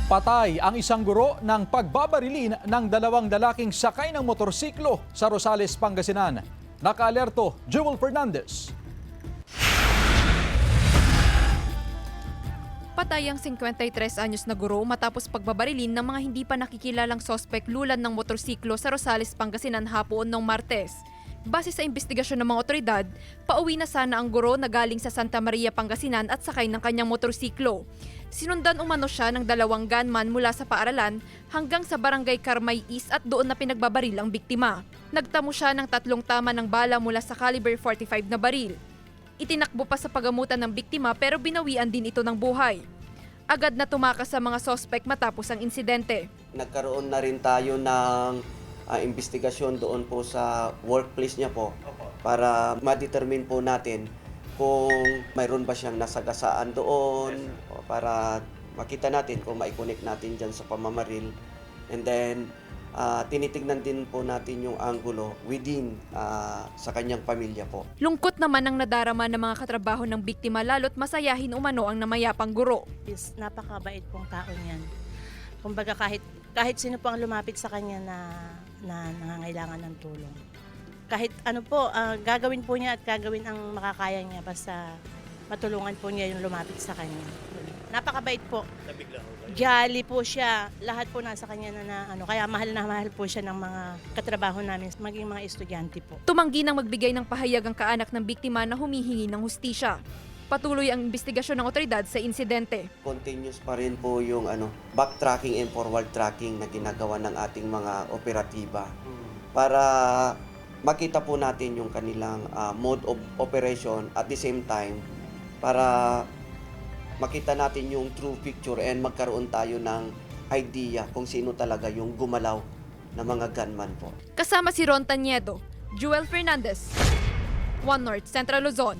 Patay ang isang guro ng pagbabarilin ng dalawang lalaking sakay ng motorsiklo sa Rosales, Pangasinan. Nakaalerto, Jewel Fernandez. Patay ang 53 anyos na guro matapos pagbabarilin ng mga hindi pa nakikilalang sospek lulan ng motorsiklo sa Rosales, Pangasinan hapon noong Martes. Base sa investigasyon ng mga otoridad, pauwi na sana ang guro na galing sa Santa Maria, Pangasinan at sakay ng kanyang motorsiklo. Sinundan umano siya ng dalawang gunman mula sa paaralan hanggang sa barangay Carmay East at doon na pinagbabaril ang biktima. Nagtamo siya ng 3 tama ng bala mula sa caliber 45 na baril. Itinakbo pa sa pagamutan ng biktima pero binawian din ito ng buhay. Agad na tumakas sa mga sospek matapos ang insidente. Nagkaroon na rin tayo ng investigasyon doon po sa workplace niya po para ma-determine po natin kung mayroon ba siyang nasagasaan doon o para makita natin kung ma-connect natin dyan sa pamamaril. And then, tinitignan din po natin yung angulo within sa kanyang pamilya po. Lungkot naman ang nadarama ng mga katrabaho ng biktima lalo't masayahin umano ang namayapang guro. Napakabait pong tao niyan. Kumbaga kahit sino po ang lumapit sa kanya na nangangailangan ng tulong. Kahit ano po, gagawin po niya at gagawin ang makakaya niya basta matulungan po niya yung lumapit sa kanya. Napakabait po. Jolly po siya. Lahat po nasa kanya kaya mahal na mahal po siya ng mga katrabaho namin, maging mga estudyante po. Tumanggi nang magbigay ng pahayag ang kaanak ng biktima na humihingi ng hustisya. Patuloy ang investigasyon ng otoridad sa insidente. Continuous pa rin po yung backtracking and forward tracking na ginagawa ng ating mga operatiba para makita po natin yung kanilang mode of operation at the same time para makita natin yung true picture and magkaroon tayo ng idea kung sino talaga yung gumalaw na mga gunman po. Kasama si Ron Taniedo, Jewel Fernandez, One North Central Luzon.